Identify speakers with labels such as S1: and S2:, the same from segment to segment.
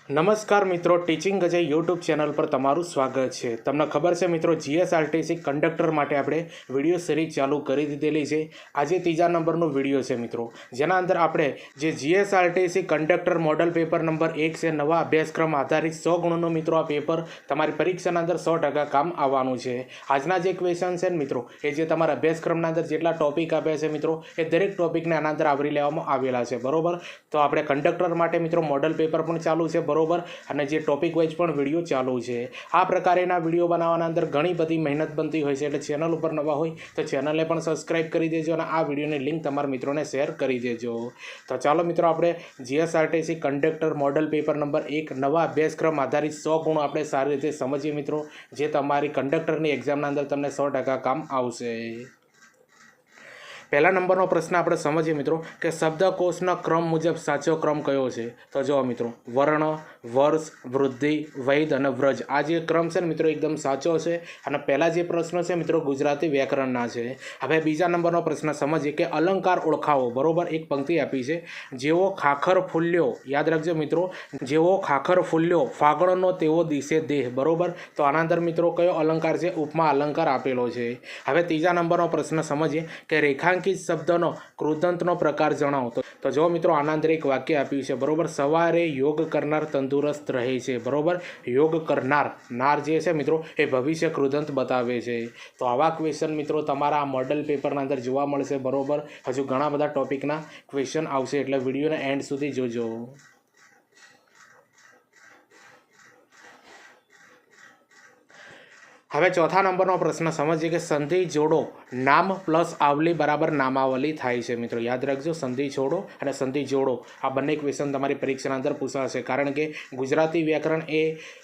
S1: નમસ્કાર મિત્રો, teaching Ajay YouTube channel પર તમારું સ્વાગત છે। તમને ખબર છે મિત્રો, જીએસઆરટીસી કંડક્ટર માટે આપણે વિડીયો સિરીઝ ચાલુ કરી દીધેલી છે। આજે ત્રીજા નંબરનો વિડીયો છે મિત્રો, જેના અંદર આપણે જે GSRTC conductor model paper number 1 છે, નવા અભ્યાસક્રમ આધારિત 100 ગુણનું મિત્રો આ પેપર તમારી પરીક્ષાના અંદર 100% કામ આવવાનું છે। આજના જે ક્વેશ્ચન છે મિત્રો, એ જે તમારા અભ્યાસક્રમના અંદર જેટલા ટોપિક આપ્યા છે મિત્રો, એ દરેક ટોપિકને આના અંદર આવરી લેવામાં આવેલા છે, બરોબર। તો આપણે કંડક્ટર માટે મિત્રો મોડલ પેપર પણ ચાલુ છે, બરોબર, અને જે ટોપિક વાઇઝ પણ વિડીયો ચાલુ છે। આ પ્રકારેના વિડીયો બનાવવાના અંદર ઘણી બધી મહેનત બનતી હોય છે, એટલે ચેનલ ઉપર નવા હોય તો ચેનલને પણ સબસ્ક્રાઇબ કરી દેજો અને આ વિડીયોની લિંક તમારા મિત્રોને શેર કરી દેજો। તો ચાલો મિત્રો, આપણે GSRTC conductor model paper number 1 નવા અભ્યાસક્રમ આધારિત 100 ગુણ આપણે સારી રીતે સમજીએ મિત્રો, જે તમારી કંડક્ટરની એક્ઝામના અંદર તમને 100% કામ આવશે। પહેલા નંબરનો પ્રશ્ન આપણે સમજીએ મિત્રો કે શબ્દકોશના ક્રમ મુજબ સાચો ક્રમ કયો છે। તો જો મિત્રો, વર્ણ, વર્ષ, વૃદ્ધિ, વૈધ અને વ્રજ, આ જે ક્રમ છે ને મિત્રો એકદમ સાચો છે। અને પહેલા જે પ્રશ્ન છે મિત્રો ગુજરાતી વ્યાકરણના છે। હવે બીજા નંબરનો પ્રશ્ન સમજીએ કે અલંકાર ઓળખાવો, બરોબર। એક પંક્તિ આપી છે, જેવો ખાખર ફૂલ્યો, યાદ રાખજો મિત્રો, જેવો ખાખર ફૂલ્યો ફાગણનો તેવો દિશે દેહ, બરોબર। તો આના અંદર મિત્રો કયો અલંકાર છે? ઉપમા અલંકાર આપેલો છે। હવે ત્રીજા નંબરનો પ્રશ્ન સમજીએ કે રેખાંકિત શબ્દનો કૃદંતનો પ્રકાર જણાવો। તો જો મિત્રો, આના અંદર એક વાક્ય આપ્યું છે, બરોબર, સવારે યોગ કરનાર તંદુરસ્ત રહે છે, બરોબર। યોગ કરનાર નાર જે છે મિત્રો, એ ભવિષ્ય કૃદંત બતાવે છે। તો આવા ક્વેશ્ચન મિત્રો તમારા આ મોડલ પેપરના અંદર જોવા મળશે, બરોબર। હજુ ઘણા બધા ટોપિકના ક્વેશ્ચન આવશે, એટલે વિડીયોને એન્ડ સુધી જોજો। હવે ચોથા નંબરનો પ્રશ્ન સમજીએ કે સંધિ જોડો નામ પ્લસ આવલી બરાબર નામાવલી થાય છે મિત્રો, યાદ રાખજો, સંધિ જોડો અને સંધિ જોડો આ બંને ક્વેશ્ચન તમારી પરીક્ષાના અંદર પૂછાશે, કારણ કે ગુજરાતી વ્યાકરણ એ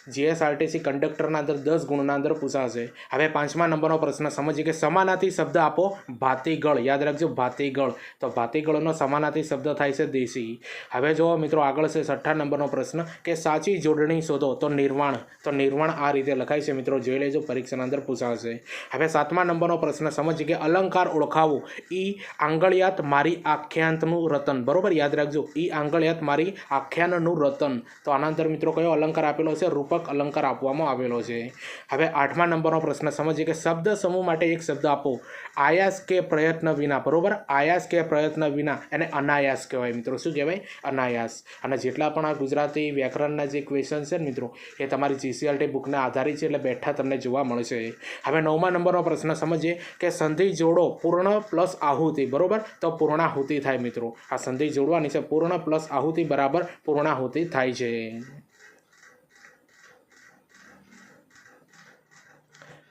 S1: જીએસઆરટીસી કંડક્ટરના અંદર 10 ગુણના અંદર પૂછાશે। હવે પાંચમા નંબરનો પ્રશ્ન સમજીએ કે સમાનાર્થી શબ્દ આપો ભાતીગળ, યાદ રાખજો ભાતીગળ, તો ભાતીગળનો સમાનાર્થી શબ્દ થાય છે દેશી। હવે જો મિત્રો આગળ છે છઠ્ઠા નંબરનો પ્રશ્ન કે સાચી જોડણી શોધો, તો નિર્વાણ, તો નિર્વાણ આ રીતે લખાય છે મિત્રો, જોઈ લેજો, પરીક્ષાના અંદર પૂછાશે। હવે સાતમા નંબરનો પ્રશ્ન સમજીએ કે અલંકાર ઓળખાવો, ઈ આંગળિયાત મારી આખ્યાનનું રતન, બરોબર, યાદ રાખજો, ઈ આંગળિયાત મારી આખ્યાનનું રતન, તો આના અંદર મિત્રો કયો અલંકાર આપેલો છે? રૂપક અલંકાર આપવામાં આવેલો છે। હવે આઠમા નંબરનો પ્રશ્ન સમજીએ કે શબ્દ સમૂહ માટે એક શબ્દ આપો, આયાસ કે પ્રયત્ન વિના, બરોબર, આયાસ કે પ્રયત્ન વિના એને અનાયાસ કહેવાય મિત્રો, શું કહેવાય? અનાયાસ। અને જેટલા પણ આ ગુજરાતી વ્યાકરણના જે ક્વેશ્ચન છે મિત્રો, એ તમારી જીસીઆરટી બુકના આધારિત છે, એટલે બેઠા તમને જોવા મળશે। હવે નવમા નંબરનો પ્રશ્ન સમજીએ કે સંધિ જોડો પૂર્ણ પ્લસ આહુતિ, બરોબર, તો પૂર્ણાહુતિ થાય મિત્રો, આ સંધિ જોડવાની છે, પૂર્ણ પ્લસ આહુતિ બરાબર પૂર્ણાહુતિ થાય છે।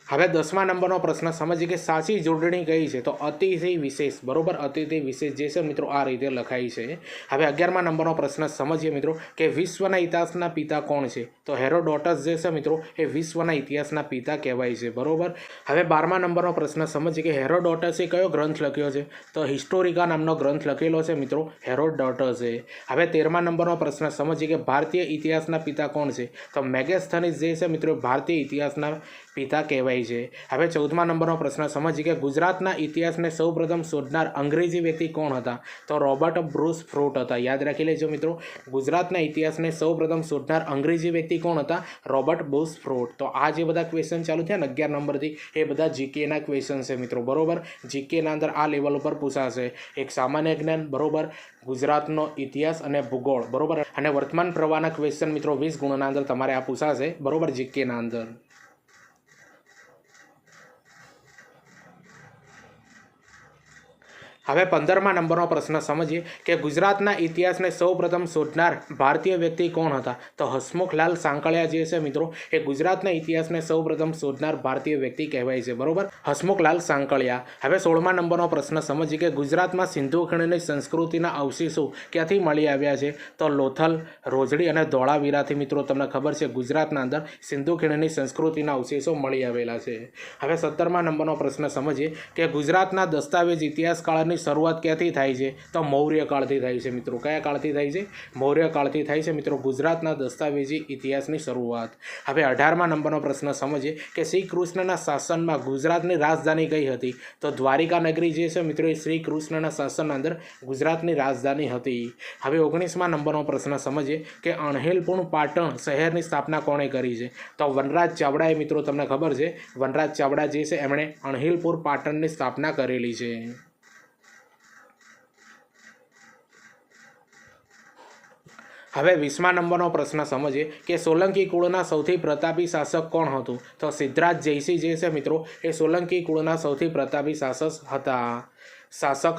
S1: હવે 10મા નંબરનો પ્રશ્ન સમજીએ કે સાચી જોડણી કઈ છે? તો અતિથિ વિશેષ, બરોબર, અતિથિ વિશેષ જે છે મિત્રો આ રીતે લખાય છે। હવે 11મા નંબરનો પ્રશ્ન સમજીએ મિત્રો કે વિશ્વના ઇતિહાસના પિતા કોણ છે? તો હેરોડોટસ જે છે મિત્રો, એ વિશ્વના ઇતિહાસના પિતા કહેવાય છે, બરોબર। હવે 12મા નંબરનો પ્રશ્ન સમજીએ કે હેરોડોટસે કયો ગ્રંથ લખ્યો છે? તો હિસ્ટોરિકા નામનો ગ્રંથ લખેલો છે મિત્રો હેરોડોટસે। હવે 13મા નંબરનો પ્રશ્ન સમજીએ કે ભારતીય ઇતિહાસના પિતા કોણ છે? તો મેગેસ્થનીસ જે છે મિત્રો ભારતીય ઇતિહાસના પિતા કહેવાય છે। હવે 14મા નંબરનો પ્રશ્ન સમજીએ કે ગુજરાતના ઇતિહાસને સૌપ્રથમ શોધનાર અંગ્રેજી વ્યક્તિ કોણ હતા? તો રોબર્ટ બ્રુસ ફ્રૂટ હતા, યાદ રાખી લેજો મિત્રો, ગુજરાતના ઇતિહાસને સૌપ્રથમ શોધનાર અંગ્રેજી વ્યક્તિ કોણ હતા? રોબર્ટ બ્રુસ ફ્રૂટ। તો આ જે બધા ક્વેશ્ચન ચાલુ થયા ને 11 નંબરથી, એ બધા જીકેના ક્વેશ્ચન છે મિત્રો, બરોબર, જીકેના અંદર આ લેવલ ઉપર પૂછાશે। એક સામાન્ય જ્ઞાન, બરોબર, ગુજરાતનો ઇતિહાસ અને ભૂગોળ, બરોબર, અને વર્તમાન પ્રવાહના ક્વેશ્ચન મિત્રો 20 ગુણના અંદર તમારે આ પૂછાશે, બરોબર, જીકેના અંદર। હવે 15મા નંબરનો પ્રશ્ન સમજીએ કે ગુજરાતના ઇતિહાસને સૌપ્રથમ શોધનાર ભારતીય વ્યક્તિ કોણ હતા? તો હસમુખલાલ સાંકળિયા જે છે મિત્રો, એ ગુજરાતના ઇતિહાસને સૌપ્રથમ શોધનાર ભારતીય વ્યક્તિ કહેવાય છે, બરોબર, હસમુખલાલ સાંકળિયા। હવે 16મા નંબરનો પ્રશ્ન સમજીએ કે ગુજરાતમાં સિંધુ ખીણની સંસ્કૃતિના અવશેષો ક્યાંથી મળી આવ્યા છે? તો લોથલ, રોજડી અને ધોળાવીરાથી મિત્રો તમને ખબર છે ગુજરાતના અંદર સિંધુ ખીણની સંસ્કૃતિના અવશેષો મળી આવેલા છે। હવે 17મા નંબરનો પ્રશ્ન સમજીએ કે ગુજરાતના દસ્તાવેજ ઇતિહાસકાળની ઇતિહાસની શરૂઆત ક્યાંથી થાય છે? તો મૌર્ય કાળથી થાય છે મિત્રો. કયા કાળથી થાય છે? મૌર્ય કાળથી થાય છે મિત્રો ગુજરાતના દસ્તાવેજી ઇતિહાસની શરૂઆત. હવે 18મા નંબરનો પ્રશ્ન સમજીએ કે શ્રી કૃષ્ણના શાસનમાં ગુજરાતની રાજધાની કઈ હતી? તો દ્વારિકા નગરી જે છે મિત્રો એ શ્રી કૃષ્ણના શાસનના અંદર ગુજરાતની રાજધાની હતી. હવે 19મા નંબરનો પ્રશ્ન સમજીએ કે અણહિલપુર પાટણ શહેરની સ્થાપના કોણે કરી છે? તો વનરાજ ચાવડાએ મિત્રો, તમને ખબર છે વનરાજ ચાવડા જે છે એમણે અણહિલપુર પાટણની સ્થાપના કરેલી છે. હવે 20મા નંબરનો પ્રશ્ન સમજીએ કે સોલંકી કુળના સૌથી પ્રતાપી શાસક કોણ હતું? તો સિદ્ધરાજ જયસિંહ જે છે મિત્રો એ સોલંકી કુળના સૌથી પ્રતાપી શાસક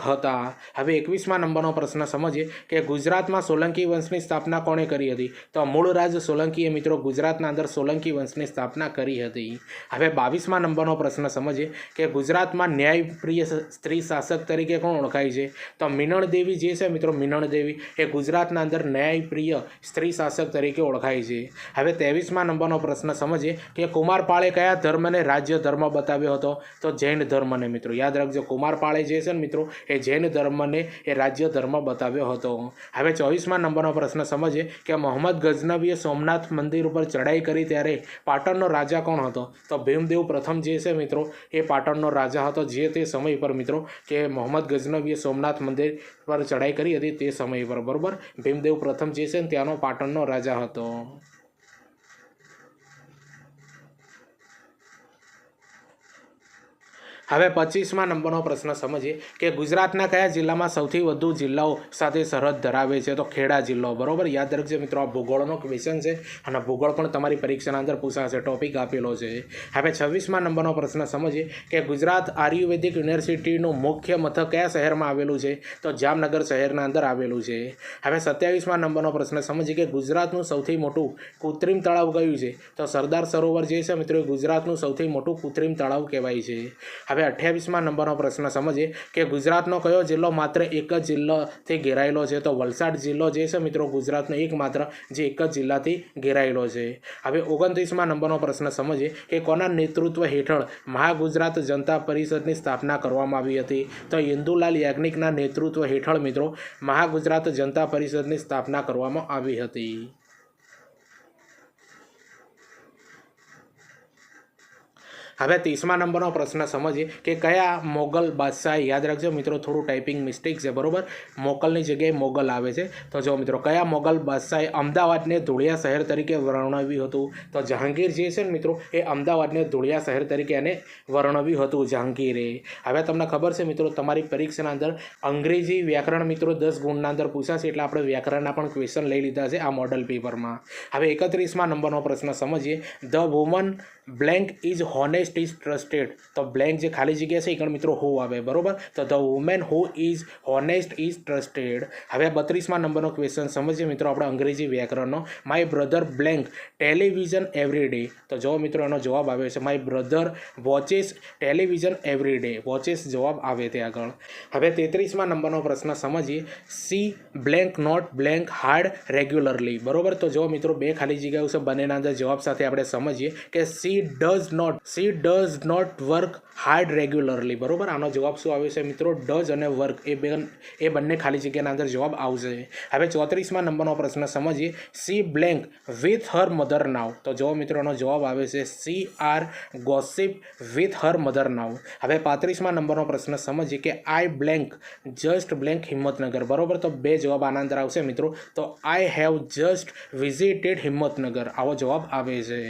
S1: હતા. હવે 21મા નંબરનો પ્રશ્ન સમજીએ કે ગુજરાતમાં સોલંકી વંશની સ્થાપના કોણે કરી હતી? તો મૂળરાજ સોલંકીએ મિત્રો ગુજરાતના અંદર સોલંકી વંશની સ્થાપના કરી હતી. હવે 22મા નંબરનો પ્રશ્ન સમજીએ કે ગુજરાતમાં ન્યાયપ્રિય સ્ત્રી શાસક તરીકે કોણ ઓળખાય છે? તો મીનળ દેવી જે છે મિત્રો, મીનળ દેવી એ ગુજરાતના અંદર ન્યાયપ્રિય સ્ત્રી શાસક તરીકે ઓળખાય છે. હવે 23મા નંબરનો પ્રશ્ન સમજીએ કે કુમારપાળે કયા ધર્મને રાજ્ય ધર્મ બતાવ્યો હતો? તો જૈન ધર્મને મિત્રો. યાદ રાખજો, કુમારપાળે જે છે મિત્રો એ જૈન ધર્મને એ રાજ્ય ધર્મ બતાવ્યો હતો. હવે 24મા નંબરનો પ્રશ્ન સમજીએ કે મોહમ્મદ ગઝનવીએ સોમનાથ મંદિર ઉપર ચડાઈ કરી ત્યારે પાટણનો રાજા કોણ હતો? તો ભીમદેવ પ્રથમ જે છે મિત્રો એ પાટણનો રાજા હતો, જે તે સમય પર મિત્રો કે મોહમ્મદ ગઝનવીએ સોમનાથ મંદિર પર ચડાઈ કરી હતી તે સમય પર, બરોબર. ભીમદેવ પ્રથમ જે છે ત્યાંનો પાટણનો રાજા હતો. હવે 25મા નંબરનો પ્રશ્ન સમજીએ કે ગુજરાતના કયા જિલ્લામાં સૌથી વધુ જિલ્લાઓ સાથે સરહદ ધરાવે છે? તો ખેડા જિલ્લો, બરોબર. યાદ રાખજો મિત્રો, આ ભૂગોળનો ક્વેશ્ચન છે અને ભૂગોળ પણ તમારી પરીક્ષાના અંદર પૂછાશે, ટોપિક આપેલો છે. હવે 26મા નંબરનો પ્રશ્ન સમજીએ કે ગુજરાત આયુર્વેદિક યુનિવર્સિટીનું મુખ્ય મથક કયા શહેરમાં આવેલું છે? તો જામનગર શહેરના અંદર આવેલું છે. હવે 27મા નંબરનો પ્રશ્ન સમજીએ કે ગુજરાતનું સૌથી મોટું કૃત્રિમ તળાવ કયું છે? તો સરદાર સરોવર જે છે મિત્રો એ ગુજરાતનું સૌથી મોટું કૃત્રિમ તળાવ કહેવાય છે. હવે 28મા નંબરનો પ્રશ્ન સમજીએ કે ગુજરાતનો કયો જિલ્લો માત્ર એક જ જિલ્લાથી ઘેરાયેલો છે? તો વલસાડ જિલ્લો જે છે મિત્રો ગુજરાતનો એકમાત્ર જે એક જ જિલ્લાથી ઘેરાયેલો છે. હવે 29મા નંબરનો પ્રશ્ન સમજીએ કે કોના નેતૃત્વ હેઠળ મહાગુજરાત જનતા પરિષદની સ્થાપના કરવામાં આવી હતી? તો ઇન્દુલાલ યાજ્ઞિકના નેતૃત્વ હેઠળ મિત્રો મહાગુજરાત જનતા પરિષદની સ્થાપના કરવામાં આવી હતી. હવે 30મા નંબરનો પ્રશ્ન સમજીએ કે કયા મોગલ બાદશાહે, યાદ રાખજો મિત્રો થોડું ટાઈપિંગ મિસ્ટેક છે, બરોબર, મોગલની જગ્યાએ મોગલ આવે છે. તો જો મિત્રો, કયા મોગલ બાદશાહે અમદાવાદને ધૂળિયા શહેર તરીકે વર્ણવ્યું હતું? તો જહાંગીર જે છે ને મિત્રો એ અમદાવાદને ધૂળિયા શહેર તરીકે એને વર્ણવ્યું હતું, જહાંગીરે. હવે તમને ખબર છે મિત્રો તમારી પરીક્ષાના અંદર અંગ્રેજી વ્યાકરણ મિત્રો 10 ગુણના અંદર પૂછાશે, એટલે આપણે વ્યાકરણના પણ ક્વેશ્ચન લઈ લીધા છે આ મોડલ પેપરમાં. હવે 31મા નંબરનો પ્રશ્ન સમજીએ the woman blank is honest is trusted. તો બ્લેન્ક જે ખાલી જગ્યા છે એ મિત્રો હુ આવે, બરોબર. તો the woman who is honest is trusted. હવે 32મા નંબરનો ક્વેશ્ચન સમજીએ મિત્રો આપણે અંગ્રેજી વ્યાકરણનો. My brother blank television every day. તો જો મિત્રો એનો જવાબ આવે છે my brother watches television every day. Watches જવાબ આવે તે આગળ. હવે 33મા નંબરનો પ્રશ્ન સમજીએ she blank not blank hard regularly, બરોબર. તો જો મિત્રો બે ખાલી જગ્યાઓ છે, બંનેના અંદર જવાબ સાથે આપણે સમજીએ કે she does not work hard regularly, બરોબર. આનો જવાબ શું આવે છે મિત્રો? ડઝ અને વર્ક એ બંને ખાલી જગ્યાના અંદર જવાબ આવશે. હવે 34મા નંબરનો પ્રશ્ન સમજીએ she blank with her mother now. તો જો મિત્રો એનો જવાબ આવે છે she are gossip with her mother now. હવે 35મા નંબરનો પ્રશ્ન સમજીએ કે I blank just blank Himmatnagar, બરોબર. તો બે જવાબ આના અંદર આવશે મિત્રો. તો I have just visited Himmatnagar, આવો જવાબ આવે છે.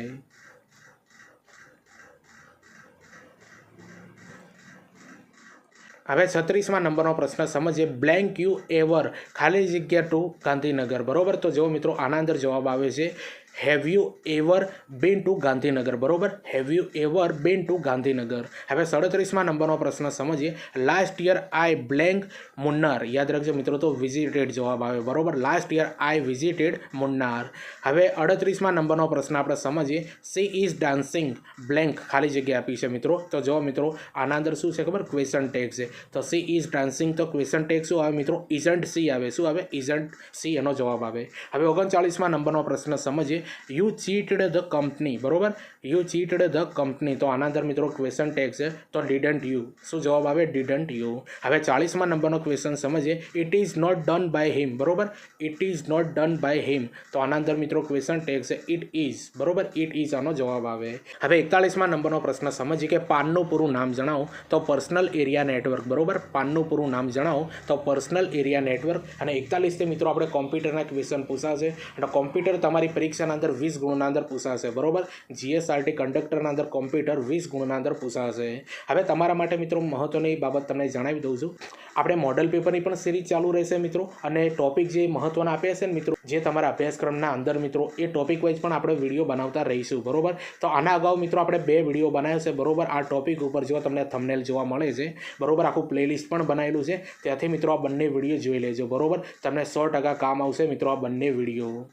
S1: હવે 36મા નંબરનો પ્રશ્ન સમજીએ બ્લેન્ક યુ એવર ખાલી જગ્યા ટુ ગાંધીનગર, બરોબર. તો જો મિત્રો આના અંદર જવાબ આવે છે have you ever been to Gandhinagar, બરોબર. Have you ever been to Gandhinagar. હવે 37મા નંબરનો પ્રશ્ન સમજીએ last year I blank Munnar. યાદ રાખજો મિત્રો તો વિઝિટેડ જવાબ આવે, બરોબર. Last year I visited Munnar. હવે 38મા નંબરનો પ્રશ્ન આપણે સમજીએ સી ઇઝ ડાન્સિંગ બ્લેન્ક ખાલી જગ્યા આપી છે મિત્રો. તો જો મિત્રો આના અંદર શું છે ખબર? ક્વેશ્ચન ટેગ છે. તો સી ઇઝ ડાન્સિંગ તો ક્વેશ્ચન ટેગ શું આવે મિત્રો? ઇઝન્ટ સી આવે. શું આવે? ઇઝન્ટ સી એનો જવાબ આવે. હવે 39મા નંબરનો પ્રશ્ન સમજીએ યુ ચીટેડ ધ કંપની, બરોબર, યુ ચીટેડ ધ કંપની, તો આના અંદર મિત્રો ક્વેશ્ચન ટેગ છે તો ડીડન્ટ યુ. શું જવાબ આવે? Didn't you. હવે 40મા નંબરનો ક્વેશ્ચન સમજીએ. It is not done by him, બરોબર, it is not done by him, તો આના અંદર મિત્રો ક્વેશ્ચન ટેગ છે ઇટ ઇઝ, બરોબર, ઇટ ઇઝ આનો જવાબ આવે. હવે 41મા નંબરનો પ્રશ્ન સમજીએ કે પાનનું પૂરું નામ જણાવો, તો પર્સનલ એરિયા નેટવર્ક, બરોબર, પાનનું પૂરું નામ જણાવો તો પર્સનલ એરિયા નેટવર્ક. અને 41 મિત્રો આપણે કોમ્પ્યુટરના ક્વેશ્ચન પૂછાશે અને કોમ્પ્યુટર તમારી પરીક્ષાના અંદર 20 ગુણના અંદર પૂછાશે, બરોબર. જીએસઆરટી કંડક્ટરના અંદર કોમ્પ્યુટર 20 ગુણના અંદર પૂછાશે. હવે તમારા માટે મિત્રો મહત્વની બાબત તમને જણાવી દઉં છું. આપણે મોડલ પેપરની પણ સિરીઝ ચાલુ રહેશે મિત્રો, અને ટોપિક જે મહત્વના આપ્યા છે ને મિત્રો, જે તમારા અભ્યાસક્રમના અંદર મિત્રો, એ ટોપિક વાઇઝ પણ આપણે વિડીયો બનાવતા રહીશું, બરોબર. તો આના અગાઉ મિત્રો આપણે 2 વિડીયો બનાવ્યો છે, બરોબર, આ ટોપિક ઉપર જો તમને થંબનેલ જોવા મળે છે, બરોબર, આખું પ્લેલિસ્ટ પણ બનાવેલું છે, ત્યાંથી મિત્રો આ બંને વિડીયો જોઈ લેજો, બરોબર. તમને 100% કામ આવશે મિત્રો આ બંને વિડીયો.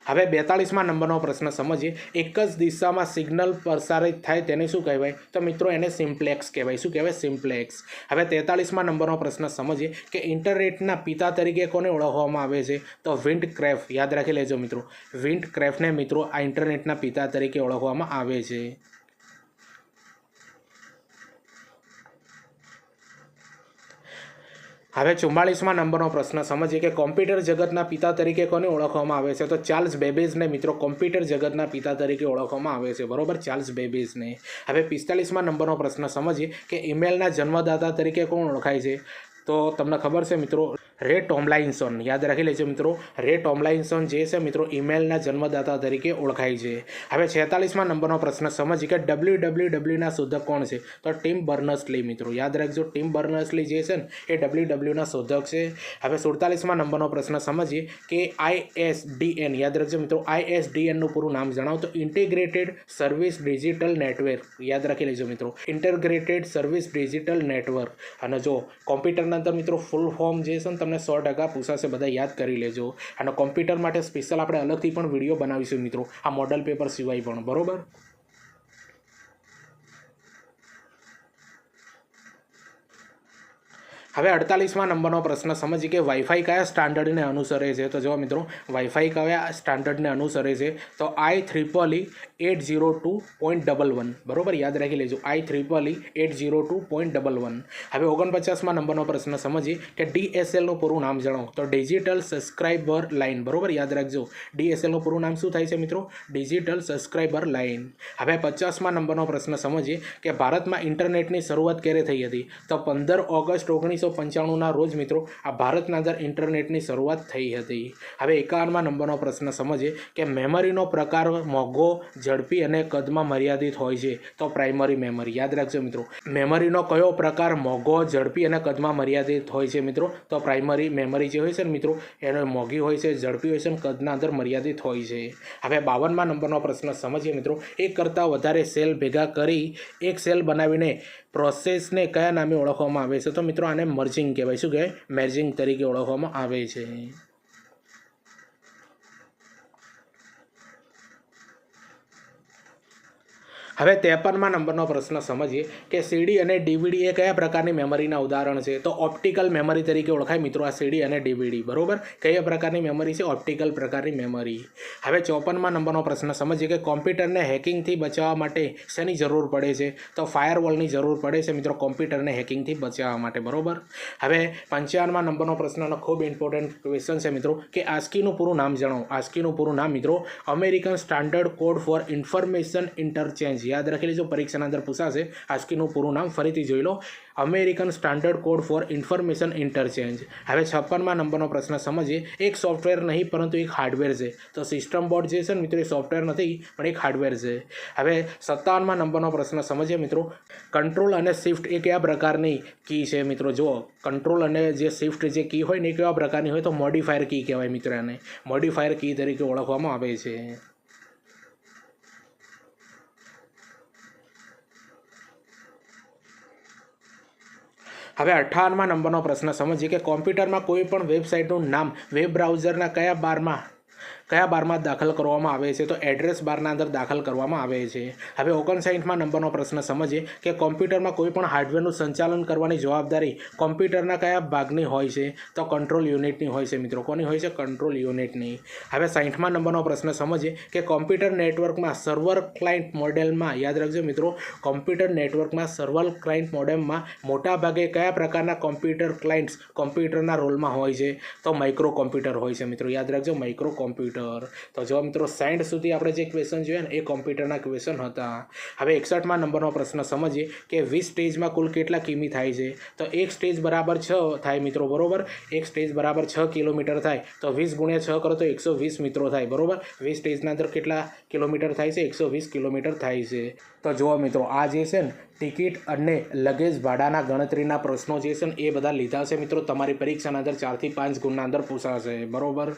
S1: હવે 42મા નંબરનો પ્રશ્ન સમજીએ. એક જ દિશામાં સિગ્નલ પ્રસારિત થાય તેને શું કહેવાય? તો મિત્રો એને સિમ્પ્લેક્સ કહેવાય. શું કહેવાય? સિમ્પ્લેક્સ. હવે 43મા નંબરનો પ્રશ્ન સમજીએ કે ઇન્ટરનેટના પિતા તરીકે કોને ઓળખવામાં આવે છે? તો વિન્ડક્રેફ્ટ. યાદ રાખી લેજો મિત્રો, વિન્ડક્રેફ્ટને મિત્રો આ ઇન્ટરનેટના પિતા તરીકે ઓળખવામાં આવે છે. હવે 44મા નંબરનો પ્રશ્ન સમજીએ કે કોમ્પ્યુટર જગતના પિતા તરીકે કોને ઓળખવામાં આવે છે? તો ચાર્લ્સ બેબેજને મિત્રો કોમ્પ્યુટર જગતના પિતા તરીકે ઓળખવામાં આવે છે, બરોબર, ચાર્લ્સ બેબેજને. હવે 45મા નંબરનો પ્રશ્ન સમજીએ કે ઈમેલના જન્મદાતા તરીકે કોણ ઓળખાય છે? તો તમને ખબર છે મિત્રો, રે ટોમલાઇન્સન. યાદ રાખી લેજો મિત્રો, રે ટોમલાઇન્સન જે છે મિત્રો ઈમેલના જન્મદાતા તરીકે ઓળખાય છે. હવે 46મા નંબરનો પ્રશ્ન સમજીએ કે WWWના શોધક કોણ છે? તો ટીમ બર્નર્સ-લી મિત્રો. યાદ રાખજો, ટીમ બર્નર્સ-લી જે છે ને એ WWWના શોધક છે. હવે 47મા નંબરનો પ્રશ્ન સમજીએ કે ISDN. યાદ રાખજો મિત્રો, ISDNનું પૂરું નામ જણાવો તો ઇન્ટિગ્રેટેડ સર્વિસ ડિજિટલ નેટવર્ક. યાદ રાખી લેજો મિત્રો, ઇન્ટિગ્રેટેડ સર્વિસ ડિજિટલ નેટવર્ક. અને જો કોમ્પ્યુટરના અંદર મિત્રો ફૂલ ફોર્મ જે છે ને તમને 100% પૂછાશે, બધા યાદ કરી લેજો. અને કોમ્પ્યુટર માટે સ્પેશિયલ આપણે અલગથી પણ વિડીયો બનાવીશું મિત્રો, આ મોડલ પેપર સિવાય પણ, બરોબર. હવે 48મા નંબરનો પ્રશ્ન સમજીએ કે વાઈફાઈ કયા સ્ટાન્ડર્ડને અનુસરે છે? તો જો મિત્રો, વાઈફાઈ કયા સ્ટાન્ડર્ડને અનુસરે છે? તો IEEE 802.11, બરોબર, યાદ રાખી લેજો, IEEE 802.11. હવે 49મા નંબરનો પ્રશ્ન સમજીએ કે DSLનું પૂરું નામ જણાવો. તો ડિજિટલ સબસ્ક્રાઇબર લાઇન, બરોબર, યાદ રાખજો, DSLનું પૂરું નામ શું થાય છે મિત્રો? Digital subscriber line. હવે 50મા નંબરનો પ્રશ્ન સમજીએ કે ભારતમાં ઇન્ટરનેટની શરૂઆત ક્યારે થઈ હતી? તો 15 ઓગસ્ટ 1995ના રોજ મિત્રો આ ભારતના અંદર ઇન્ટરનેટની શરૂઆત થઈ હતી. હવે 51મા નંબરનો પ્રશ્ન સમજીએ કે મેમરીનો પ્રકાર મોંઘો, ઝડપી અને કદમાં મર્યાદિત હોય છે? તો પ્રાઇમરી મેમરી. યાદ રાખજો મિત્રો, મેમરીનો કયો પ્રકાર મોંઘો, ઝડપી અને કદમાં મર્યાદિત હોય છે મિત્રો? તો પ્રાઇમરી મેમરી જે હોય છે ને મિત્રો, એનો મોંઘી હોય છે, ઝડપી હોય છે અને કદના અંદર મર્યાદિત હોય છે. હવે 52મા નંબરનો પ્રશ્ન સમજીએ મિત્રો. એક કરતાં વધારે સેલ ભેગા કરી એક સેલ બનાવીને પ્રોસેસને કયા નામે ઓળખવામાં આવે છે? તો મિત્રો આને મર્જિંગ કહેવાય. શું કહેવાય? મર્જિંગ તરીકે ઓળખવામાં આવે છે. હવે 53મા નંબરનો પ્રશ્ન સમજીએ કે સીડી અને ડીવીડી એ કયા પ્રકારની મેમરીના ઉદાહરણ છે? તો ઓપ્ટિકલ મેમરી તરીકે ઓળખાય મિત્રો આ સીડી અને ડીવીડી, બરોબર. કયા પ્રકારની મેમરી છે? ઓપ્ટિકલ પ્રકારની મેમરી. હવે 54મા નંબરનો પ્રશ્ન સમજીએ કે કોમ્પ્યુટરને હેકિંગથી બચાવવા માટે શેની જરૂર પડે છે? તો ફાયરવોલની જરૂર પડે છે મિત્રો કોમ્પ્યુટરને હેકિંગથી બચાવવા માટે, બરોબર. હવે 55મા નંબરનો પ્રશ્નનો ખૂબ ઇમ્પોર્ટન્ટ ક્વેશ્ચન છે મિત્રો કે આસ્કીનું પૂરું નામ જણાવો. આસ્કીનું પૂરું નામ મિત્રો American standard code for information interchange. યાદ રાખી લેજો, પરીક્ષાના અંદર પૂછાશે. આસ્કીનું પૂરું નામ ફરીથી જોઈ લો, American standard code for information interchange. હવે 56મા નંબરનો પ્રશ્ન સમજીએ. એક સોફ્ટવેર નહીં પરંતુ એક હાર્ડવેર છે. તો સિસ્ટમ બોર્ડ જે છે ને મિત્રો એ સોફ્ટવેર નથી પણ એક હાર્ડવેર છે. હવે 57મા નંબરનો પ્રશ્ન સમજીએ મિત્રો. કંટ્રોલ અને શિફ્ટ એ કયા પ્રકારની કી છે મિત્રો? જુઓ, કંટ્રોલ અને જે શિફ્ટ જે કી હોય ને એ કેવા પ્રકારની હોય? તો મોડિફાયર કી કહેવાય મિત્રો. એને મોડિફાયર કી તરીકે ઓળખવામાં આવે છે. હવે 58મા નંબરનો પ્રશ્ન સમજીએ કે કોમ્પ્યુટરમાં કોઈ પણ વેબસાઇટનું નામ વેબ બ્રાઉઝરના કયા બારમાં કયા બારમાં દાખલ કરવામાં આવે છે? તો એડ્રેસ બારના અંદર દાખલ કરવામાં આવે છે. હવે 59માં નંબરનો પ્રશ્ન સમજીએ કે કોમ્પ્યુટરમાં કોઈ પણ હાર્ડવેરનું સંચાલન કરવાની જવાબદારી કોમ્પ્યુટરના કયા ભાગની હોય છે? તો કંટ્રોલ યુનિટની હોય છે મિત્રો. કોની હોય છે? કંટ્રોલ યુનિટની. હવે 60મા નંબરનો પ્રશ્ન સમજીએ કે કોમ્પ્યુટર નેટવર્કમાં સર્વર ક્લાયન્ટ મોડેલમાં, યાદ રાખજો મિત્રો, કોમ્પ્યુટર નેટવર્કમાં સર્વર ક્લાયન્ટ મોડેલમાં મોટા ભાગે કયા પ્રકારના કોમ્પ્યુટર ક્લાયન્ટ્સ કોમ્પ્યુટરના રોલમાં હોય છે? તો માઇક્રો કોમ્પ્યુટર હોય છે મિત્રો. યાદ રાખજો, માઇક્રો કોમ્પ્યુટર. તો જો મિત્રો 60 સુધી આપણે જે ક્વેશ્ચન જોયા ને એ કોમ્પ્યુટરના ક્વેશ્ચન હતા. હવે 61મા નંબરનો પ્રશ્ન સમજીએ કે 20 સ્ટેજમાં કુલ કેટલા કિમી થાય છે? તો એક સ્ટેજ બરાબર 6 થાય મિત્રો, બરોબર. એક સ્ટેજ બરાબર 6 કિલોમીટર થાય. તો 20 ગુણ્યા 6 કરો તો 120 મિત્રો થાય, બરોબર. 20 સ્ટેજના અંદર કેટલા કિલોમીટર થાય છે? 120 કિલોમીટર થાય છે. તો જુઓ મિત્રો, આ જે છે ને ટિકિટ અને લગેજ ભાડાના ગણતરીના પ્રશ્નો જે છે ને એ બધા લીધા છે મિત્રો. તમારી પરીક્ષાના અંદર 4 થી 5 ગુણના અંદર પૂછાશે, બરોબર.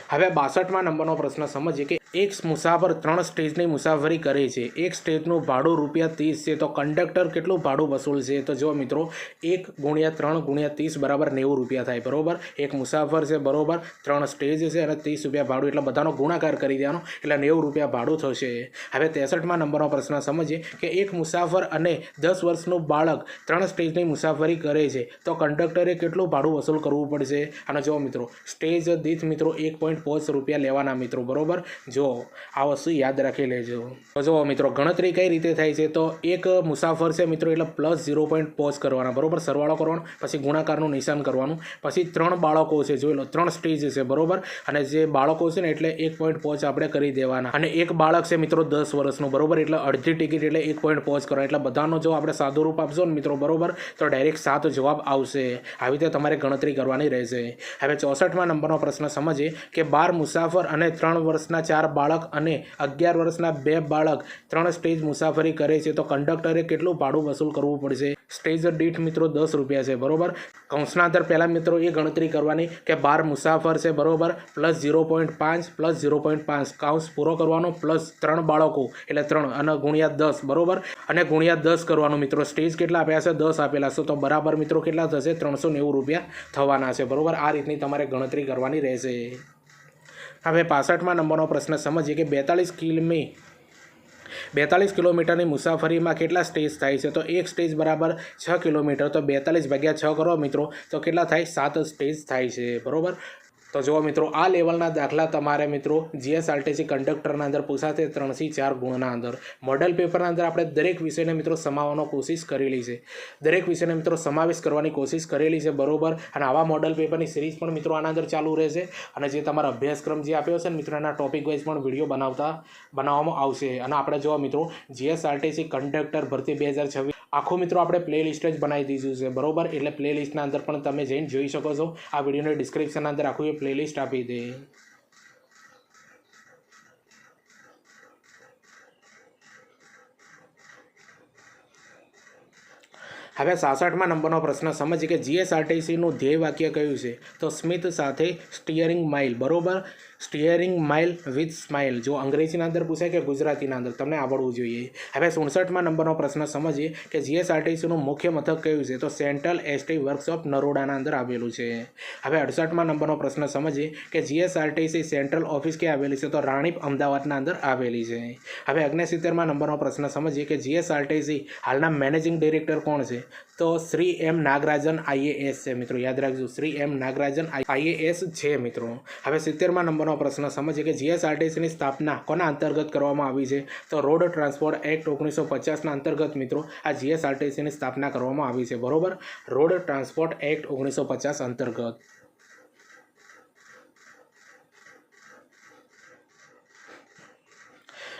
S1: હવે 62મા નંબરનો પ્રશ્ન સમજીએ કે એક મુસાફર 3 સ્ટેજની મુસાફરી કરે છે. એક સ્ટેજનું ભાડું ₹30 છે. તો કંડક્ટર કેટલું ભાડું વસૂલશે? તો જો મિત્રો 1 ગુણ્યા 3 ગુણ્યા 30 બરાબર ₹90 થાય, બરોબર. એક મુસાફર છે, બરોબર. 3 સ્ટેજ છે અને ₹30 ભાડું, એટલે બધાનો ગુણાકાર કરી દેવાનો, એટલે ₹90 ભાડું થશે. હવે 63મા નંબરનો પ્રશ્ન સમજીએ કે એક મુસાફર અને 10 વર્ષનું બાળક 3 સ્ટેજની મુસાફરી કરે છે. તો કંડક્ટરે કેટલું ભાડું વસૂલ કરવું પડશે? અને જો મિત્રો સ્ટેજ દીઠ મિત્રો ₹1.5 લેવાના મિત્રો, બરોબર. જો આ વસ્તુ યાદ રાખી લેજો. તો જો મિત્રો ગણતરી કઈ રીતે થાય છે? તો એક મુસાફર છે મિત્રો એટલે +0.5 કરવાના, બરોબર. સરવાળો કરવાનો, પછી ગુણાકારનું નિશાન કરવાનું, પછી 3 બાળકો છે, જોઈ લો 3 સ્ટેજ છે, બરોબર. અને જે બાળકો છે ને એટલે 1.5 આપણે કરી દેવાના. અને એક બાળક છે મિત્રો 10 વર્ષનું, બરોબર. એટલે અડધી ટિકિટ એટલે 1.5 કરવાનો. એટલે બધાનો જો આપણે સાદું રૂપ આપશો ને મિત્રો, બરોબર, તો ડાયરેક્ટ 7 જવાબ આવશે. આવી રીતે તમારે ગણતરી કરવાની રહેશે. હવે 64મા નંબરનો પ્રશ્ન સમજીએ કે 12 મુસાફર અને 3 વર્ષના 4 બાળક અને 11 વર્ષના 2 બાળક 3 સ્ટેજ મુસાફરી કરે છે. તો કંડક્ટરે કેટલું ભાડું વસૂલ કરવું પડશે? સ્ટેજ દીઠ મિત્રો ₹10 છે, બરોબર. કૌંસના અંદર પહેલાં મિત્રો એ ગણતરી કરવાની કે 12 મુસાફર છે, બરોબર, +0.5 +0.5 કૌંસ પૂરો કરવાનો, પ્લસ 3 બાળકો એટલે 3 અને ગુણ્યા 10, બરોબર. અને ગુણ્યા 10 કરવાનું મિત્રો. સ્ટેજ કેટલા આપ્યા છે? 10 આપેલા છે. તો બરાબર મિત્રો કેટલા થશે? ₹390 થવાના છે, બરોબર. આ રીતની તમારે ગણતરી કરવાની રહેશે. હવે 65મા નંબરનો પ્રશ્ન સમજીએ કે 42 કિલોમીટરની મુસાફરીમાં કેટલા સ્ટેજ થાય છે? તો એક સ્ટેજ બરાબર 6 કિલોમીટર. તો 42 ભાગ્યા 6 કરો મિત્રો તો કેટલા થાય? 7 સ્ટેજ થાય છે, બરોબર. તો જુઓ મિત્રો આ લેવલના દાખલા તમારે મિત્રો જીએસઆરટીસી કંડક્ટરના અંદર પૂછાશે 3 થી 4 ગુણના અંદર. મોડલ પેપરના અંદર આપણે દરેક વિષયને મિત્રો સમાવવાનો કોશિશ કરેલી છે, દરેક વિષયને મિત્રો સમાવેશ કરવાની કોશિશ કરેલી છે, બરોબર. અને આવા મોડલ પેપરની સિરીઝ પણ મિત્રો આના અંદર ચાલુ રહેશે. અને જે તમારા અભ્યાસક્રમ જે આપ્યો છે ને મિત્રો એના ટોપિક વાઇઝ પણ વિડીયો બનાવવામાં આવશે. અને આપણે જોવા મિત્રો જીએસઆરટીસી કંડક્ટર ભરતી 2026 આખું મિત્રો આપણે પ્લેલિસ્ટ જ બનાવી દીધું છે, બરોબર. એટલે પ્લેલિસ્ટના અંદર પણ તમે જઈને જોઈ શકો છો. આ વિડીયોની ડિસ્ક્રિપ્શનના અંદર આખું પ્લેલિસ્ટ આપી દે. હવે 66મા નંબરનો પ્રશ્ન સમજીએ કે જીએસઆરટીસીનું ધ્યેય વાક્ય કયું છે? તો સ્મિત સાથે સ્ટીયરિંગ માઇલ, બરોબર. Steering mile with smile. જો અંગ્રેજીના અંદર પૂછાય કે ગુજરાતીના અંદર, તમને આવડવું જોઈએ. હવે 67મા નંબરનો પ્રશ્ન સમજીએ કે જીએસઆરટીસીનું મુખ્ય મથક કયું છે? તો સેન્ટ્રલ એસટી વર્કશોપ નરોડાના અંદર આવેલું છે. હવે 68મા નંબરનો પ્રશ્ન સમજીએ કે જીએસઆરટીસી સેન્ટ્રલ ઓફિસ ક્યાં આવેલી છે? તો રાણીપ અમદાવાદના અંદર આવેલી છે. હવે 69મા નંબરનો પ્રશ્ન સમજીએ કે જીએસઆરટીસી હાલના મેનેજિંગ ડિરેક્ટર કોણ છે? તો શ્રી એમ નાગરાજન IAS છે મિત્રો. યાદ રાખજો, શ્રી એમ નાગરાજન IAS છે મિત્રો. હવે 70મા નંબરનો પ્રશ્ન સમજીએ કે જીએસઆરટીસીની સ્થાપના કોના અંતર્ગત કરવામાં આવી છે? તો રોડ ટ્રાન્સપોર્ટ એક્ટ 1950ના અંતર્ગત મિત્રો આ જીએસઆરટીસીની સ્થાપના કરવામાં આવી છે, બરોબર. રોડ ટ્રાન્સપોર્ટ એક્ટ 1950 અંતર્ગત.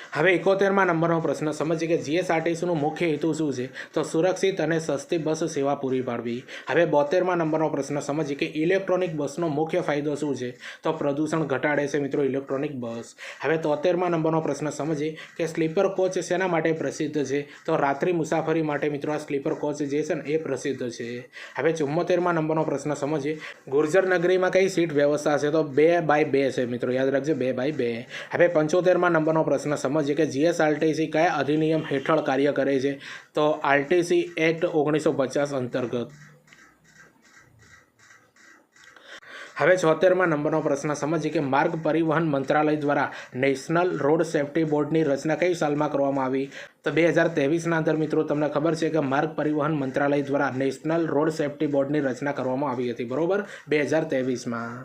S1: હવે 71મા નંબરનો પ્રશ્ન સમજીએ કે જીએસઆરટીસીનું મુખ્ય હેતુ શું છે? તો સુરક્ષિત અને સસ્તી બસ સેવા પૂરી પાડવી. હવે 72મા નંબરનો પ્રશ્ન સમજીએ કે ઇલેક્ટ્રોનિક બસનો મુખ્ય ફાયદો શું છે? તો પ્રદૂષણ ઘટાડે છે મિત્રો ઇલેક્ટ્રોનિક બસ. હવે 73મા નંબરનો પ્રશ્ન સમજીએ કે સ્લીપર કોચ શેના માટે પ્રસિદ્ધ છે? તો રાત્રિ મુસાફરી માટે મિત્રો આ સ્લીપર કોચ જે છે ને એ પ્રસિદ્ધ છે. હવે 74મા નંબરનો પ્રશ્ન સમજીએ ગુર્જર નગરીમાં કઈ સીટ વ્યવસ્થા છે? તો 2x2 છે મિત્રો. યાદ રાખજો, 2x2. હવે 75મા નંબરનો પ્રશ્ન સમજીએ કે જીએસઆરટીસી કયા અધિનિયમ હેઠળ કાર્ય કરે છે? તો આરટીસી એક્ટ 1950 અંતર્ગત. હવે 76માં નંબરનો પ્રશ્ન સમજીએ કે માર્ગ પરિવહન મંત્રાલય દ્વારા નેશનલ રોડ સેફ્ટી બોર્ડની રચના કઈ સાલમાં કરવામાં આવી? તો 2023ના અંદર મિત્રો તમને ખબર છે કે માર્ગ પરિવહન મંત્રાલય દ્વારા નેશનલ રોડ સેફ્ટી બોર્ડની રચના કરવામાં આવી હતી, બરોબર, 2023માં.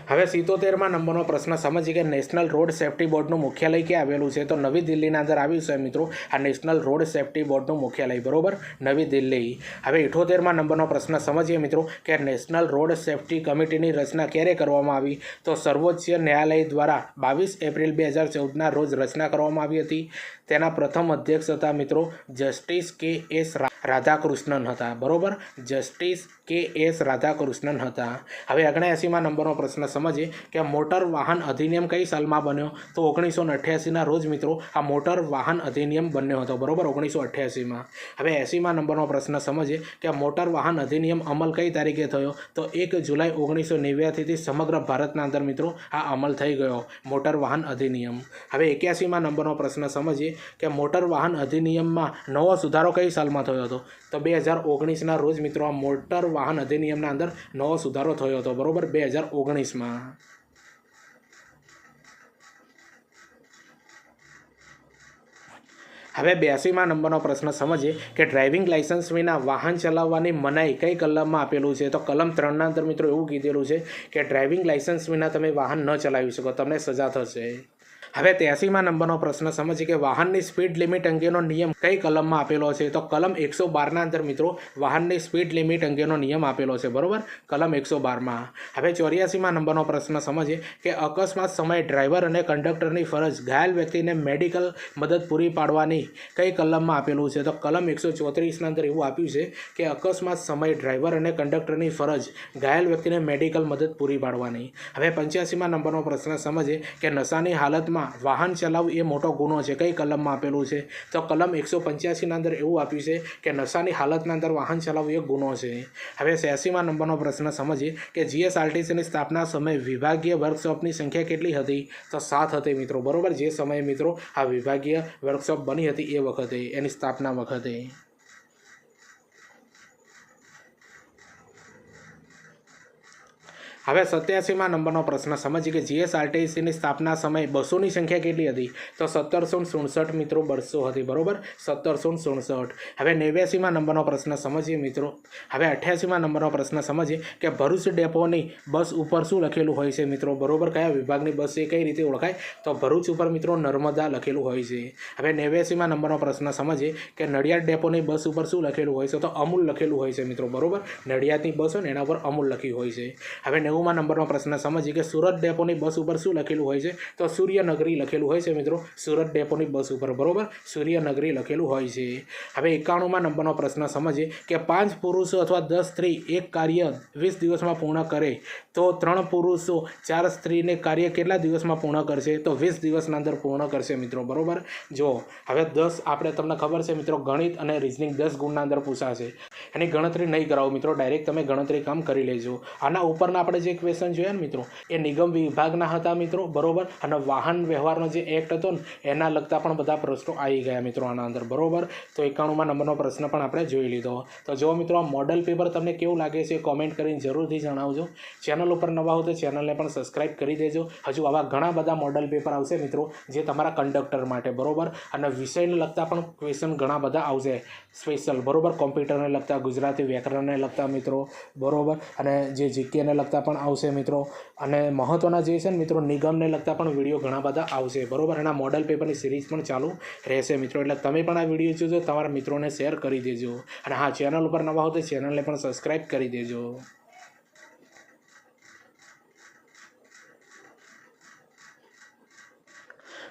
S1: હવે 77માં નંબરનો પ્રશ્ન સમજીએ કે નેશનલ રોડ સેફ્ટી બોર્ડનું મુખ્યાલય ક્યાં આવેલું છે? તો નવી દિલ્હીના અંદર આવ્યું છે મિત્રો આ નેશનલ રોડ સેફ્ટી બોર્ડનું મુખ્યાલય, બરોબર, નવી દિલ્હી. હવે 78માં નંબરનો પ્રશ્ન સમજીએ મિત્રો કે નેશનલ રોડ સેફ્ટી કમિટીની રચના ક્યારે કરવામાં આવી? તો સર્વોચ્ચ ન્યાયાલય દ્વારા 22 એપ્રિલ 2014ના રોજ રચના કરવામાં આવી હતી. તેના પ્રથમ અધ્યક્ષ હતા મિત્રો જસ્ટિસ કે.એસ. રાધાકૃષ્ણન હતા, બરોબર, જસ્ટિસ કે.એસ. રાધાકૃષ્ણન હતા. હવે 79માં નંબરનો પ્રશ્ન સમજીએ કે મોટર વાહન અધિનિયમ કઈ સાલમાં બન્યો? તો 1988ના રોજ મિત્રો આ મોટર વાહન અધિનિયમ બન્યો હતો, બરોબર, 1988માં. હવે 80માં નંબરનો પ્રશ્ન સમજીએ કે મોટર વાહન અધિનિયમ અમલ કઈ તારીખે થયો? તો 1 જુલાઈ 1989થી સમગ્ર ભારતના અંદર મિત્રો આ અમલ થઈ ગયો મોટર વાહન અધિનિયમ. હવે 81માં નંબરનો પ્રશ્ન સમજીએ કે મોટર વાહન અધિનિયમમાં નવો સુધારો કઈ સાલમાં થયો હતો? તો 2019ના રોજ મિત્રો આ મોટર વાહન અધિનિયમના અંદર નવો સુધારો થયો હતો, બરોબર, 2019માં. હવે 82માં નંબરનો પ્રશ્ન સમજીએ કે ડ્રાઇવિંગ લાઇસન્સ વિના વાહન ચલાવવાની મનાઈ કઈ કલમમાં આપેલું છે? તો કલમ 3ના અંદર મિત્રો એવું કીધેલું છે કે ડ્રાઇવિંગ લાઇસન્સ વિના તમે વાહન ન ચલાવી શકો, તમને સજા થશે. હવે 83માં નંબરનો પ્રશ્ન સમજીએ કે વાહનની સ્પીડ લિમિટ અંગેનો નિયમ કઈ કલમમાં આપેલો છે? તો કલમ 112ના અંદર મિત્રો વાહનની સ્પીડ લિમિટ અંગેનો નિયમ આપેલો છે, બરોબર, કલમ 112માં. હવે 84માં નંબરનો પ્રશ્ન સમજીએ કે અકસ્માત સમયે ડ્રાઈવર અને કંડક્ટરની ફરજ ઘાયલ વ્યક્તિને મેડિકલ મદદ પૂરી પાડવાની કઈ કલમમાં આપેલું છે? તો કલમ 134ના અંદર એવું આપ્યું છે કે અકસ્માત સમયે ડ્રાઈવર અને કંડક્ટરની ફરજ ઘાયલ વ્યક્તિને મેડિકલ મદદ પૂરી પાડવાની. હવે 85માં નંબરનો પ્રશ્ન સમજીએ કે નશાની હાલતમાં વાહન ચલાવવું એ મોટો ગુનો છે, કઈ કલમમાં આપેલું છે? તો કલમ 185ના અંદર એવું આપ્યું છે કે નશાની હાલતના અંદર વાહન ચલાવવું એ ગુનો છે. હવે 86માં નંબરનો પ્રશ્ન સમજીએ કે જીએસઆરટીસીની સ્થાપના સમયે વિભાગીય વર્કશોપની સંખ્યા કેટલી હતી? તો 7 હતી મિત્રો, બરોબર, જે સમયે મિત્રો આ વિભાગીય વર્કશોપ બની હતી એ વખતે, એની સ્થાપના વખતે. હવે 87માં નંબરનો પ્રશ્ન સમજીએ કે જીએસઆરટીસીની સ્થાપના સમયે બસોની સંખ્યા કેટલી હતી? તો 1767 મિત્રો બસો હતી, બરોબર, 1767. હવે 89માં નંબરનો પ્રશ્ન સમજીએ મિત્રો. હવે 88માં નંબરનો પ્રશ્ન સમજીએ કે ભરૂચ ડેપોની બસ ઉપર શું લખેલું હોય છે મિત્રો? બરોબર, કયા વિભાગની બસ એ કઈ રીતે ઓળખાય? તો ભરૂચ ઉપર મિત્રો નર્મદા લખેલું હોય છે. હવે 89માં નંબરનો પ્રશ્ન સમજીએ કે નડિયાદ ડેપોની બસ ઉપર શું લખેલું હોય છે? તો અમૂલ લખેલું હોય છે મિત્રો, બરોબર, નડિયાદની બસ હોય ને એના ઉપર અમૂલ લખ્યું હોય છે. હવે 90માં નંબરનો પ્રશ્ન સમજીએ કે સુરત ડેપોની બસ ઉપર શું લખેલું હોય છે? તો સૂર્યનગરી લખેલું હોય છે મિત્રો, સુરત ડેપોની બસ ઉપર, બરોબર, સૂર્યનગરી લખેલું હોય છે. હવે 91માં નંબરનો પ્રશ્ન સમજીએ કે 5 પુરુષો અથવા 10 સ્ત્રી એક કાર્ય 20 દિવસમાં પૂર્ણ કરે તો 3 પુરુષો 4 સ્ત્રીને કાર્ય કેટલા દિવસમાં પૂર્ણ કરશે? તો 20 દિવસના અંદર પૂર્ણ કરશે મિત્રો, બરોબર. જો હવે 10 આપણે તમને ખબર છે મિત્રો ગણિત અને રિઝનિંગ 10 ગુણના અંદર પૂછાશે, એની ગણતરી નહીં કરાવો મિત્રો, ડાયરેક્ટ તમે ગણતરી કામ કરી લેજો. આના ઉપરના આપણે જે ક્વેશ્ચન જોયા ને મિત્રો એ નિગમ વિભાગના હતા મિત્રો, બરોબર, અને વાહન વ્યવહારનો જે એક્ટ હતો ને એના લગતા પણ બધા પ્રશ્નો આવી ગયા મિત્રો આના અંદર, બરોબર. તો 91માં નંબરનો પ્રશ્ન પણ આપણે જોઈ લીધો. તો જો મિત્રો આ મોડલ પેપર તમને કેવું લાગે છે કોમેન્ટ કરીને જરૂરથી જણાવજો. ચેનલ ઉપર નવા હો તો ચેનલને પણ સબસ્ક્રાઈબ કરી દેજો. હજુ આવા ઘણા બધા મોડલ પેપર આવશે મિત્રો જે તમારા કંડક્ટર માટે, બરોબર, અને વિષયને લગતા પણ ક્વેશ્ચન ઘણા બધા આવશે સ્પેશિયલ, બરોબર, કોમ્પ્યુટરને લગતા, ગુજરાતી વ્યાકરણને લગતા મિત્રો, બરોબર, અને જે જીકેને લગતા પણ આવશે મિત્રો, અને મહત્ત્વના જે છે ને મિત્રો નિગમને લગતા પણ વિડીયો ઘણા બધા આવશે, બરોબર, અને આ મોડલ પેપરની સિરીઝ પણ ચાલુ રહેશે મિત્રો. એટલે તમે પણ આ વિડીયો જોજો, તમારા મિત્રોને શેર કરી દેજો, અને હા, ચેનલ ઉપર નવા હો તો ચેનલને પણ સબસ્ક્રાઈબ કરી દેજો.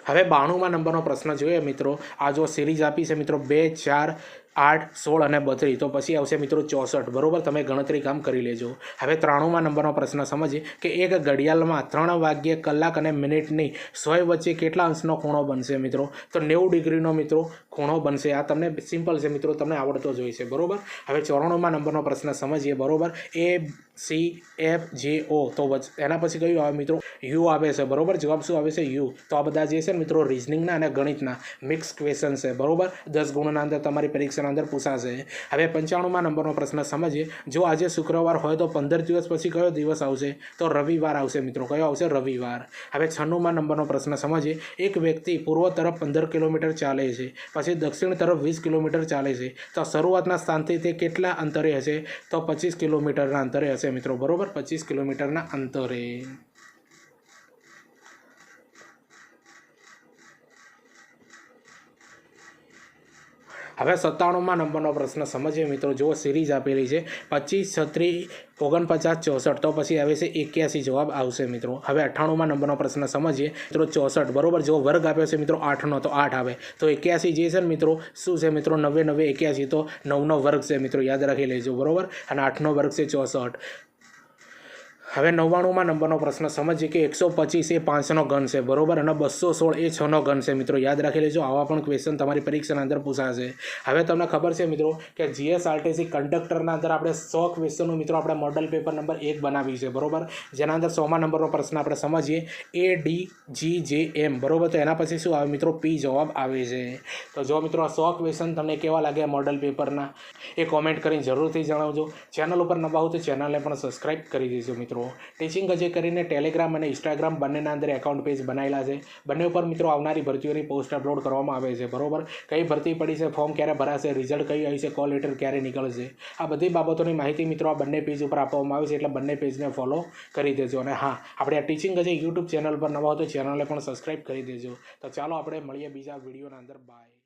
S1: હવે 92માં નંબરનો પ્રશ્ન જોઈએ મિત્રો. આ જો સિરીઝ આપી છે મિત્રો 2, 4, 8, 16 અને 32, તો પછી આવશે મિત્રો 64, બરોબર, તમે ગણતરી કામ કરી લેજો. હવે 93માં નંબરનો પ્રશ્ન સમજીએ કે એક ઘડિયાળમાં 3 વાગ્યે કલાક અને મિનિટની 100 વચ્ચે કેટલા અંશનો ખૂણો બનશે મિત્રો? તો 90 ડિગ્રીનો મિત્રો ખૂણો બનશે. આ તમને સિમ્પલ છે મિત્રો, તમને આવડતો જ હોય છે, બરોબર. હવે 94માં નંબરનો પ્રશ્ન સમજીએ, બરોબર, ABCFGO, તો એના પછી કયું આવે મિત્રો? યુ આવે છે, બરોબર, જવાબ શું આવે છે? યુ. તો આ બધા જે છે મિત્રો રિઝનિંગના અને ગણિતના મિક્સ ક્વેશ્ચન છે, બરોબર, 10 ગુણના અંદર તમારી પરીક્ષા પરીક્ષાના અંદર પૂછાશે। હવે 95માં નંબરનો પ્રશ્ન સમજીએ। જો આજે શુક્રવાર હોય તો 15 દિવસ પછી કયો દિવસ આવશે? તો રવિવાર આવશે મિત્રો। કયો આવશે? રવિવાર। હવે 96માં નંબરનો પ્રશ્ન સમજીએ। એક વ્યક્તિ પૂર્વ તરફ 15 કિલોમીટર ચાલે છે, પછી દક્ષિણ તરફ 20 કિલોમીટર ચાલે છે, તો શરૂઆતના સ્થાનથી તે કેટલા અંતરે હશે? તો 25 કિલોમીટરના અંતરે હશે મિત્રો, બરોબર, 25 કિલોમીટરના અંતરે। હવે 97માં નંબરનો પ્રશ્ન સમજીએ મિત્રો। જુઓ, સિરીઝ આપેલી છે 25, 36, 49, 64, તો પછી આવે છે 81 જવાબ આવશે મિત્રો। હવે 98માં નંબરનો પ્રશ્ન સમજીએ મિત્રો। 64 બરોબર, જો વર્ગ આપ્યો છે મિત્રો 8નો, તો 8 આવે, તો 81 જે છે ને મિત્રો શું છે મિત્રો? 90, 90, 81, તો 9નો વર્ગ છે મિત્રો, યાદ રાખી લેજો, બરોબર, અને 8નો વર્ગ છે 64। હવે 99માં નંબરનો પ્રશ્ન સમજીએ કે 125 એ 5નો ઘન છે, બરોબર, અને 216 એ 6નો ઘન છે મિત્રો, યાદ રાખી લેજો, આવા પણ ક્વેશ્ચન તમારી પરીક્ષાના અંદર પૂછાશે। હવે તમને ખબર છે મિત્રો કે GSRTC કંડક્ટરના અંદર આપણે 100 ક્વેશ્ચનનું મિત્રો આપણે મોડલ પેપર નંબર 1 બનાવી છે, બરોબર, જેના અંદર 100મા નંબરનો પ્રશ્ન આપણે સમજીએ ADGJM, બરોબર, તો એના પછી શું આવે મિત્રો? P જવાબ આવે છે। તો જો મિત્રો આ 100 ક્વેશ્ચન તમને કેવા લાગ્યા મોડલ પેપરના એ કોમેન્ટ કરીને જરૂરથી જણાવજો। ચેનલ ઉપર નવા હો તો ચેનલને પણ સબસ્ક્રાઈબ કરી દેજો મિત્રો। ટીચિંગ અજય કરીને ટેલિગ્રામ અને ઇન્સ્ટાગ્રામ બંનેના અંદર એકાઉન્ટ પેજ બનાવેલા છે, બંને ઉપર મિત્રો આવનારી ભરતીઓની પોસ્ટ અપલોડ કરવામાં આવે છે, બરોબર, કઈ ભરતી પડી છે, ફોર્મ ક્યારે ભરાશે, રિઝલ્ટ કઈ આવી છે, કોલ લેટર ક્યારે નીકળશે, આ બધી બાબતોની માહિતી મિત્રો આ બંને પેજ ઉપર આપવામાં આવે છે, એટલે બંને પેજને ફોલો કરી દેજો। અને હા, આપણે આ ટીચિંગ અજય યુટ્યુબ ચેનલ પર નવા હો તો ચેનલને પણ સબસ્ક્રાઈબ કરી દેજો। તો ચાલો આપણે મળીએ બીજા વિડીયોના અંદર, બાય।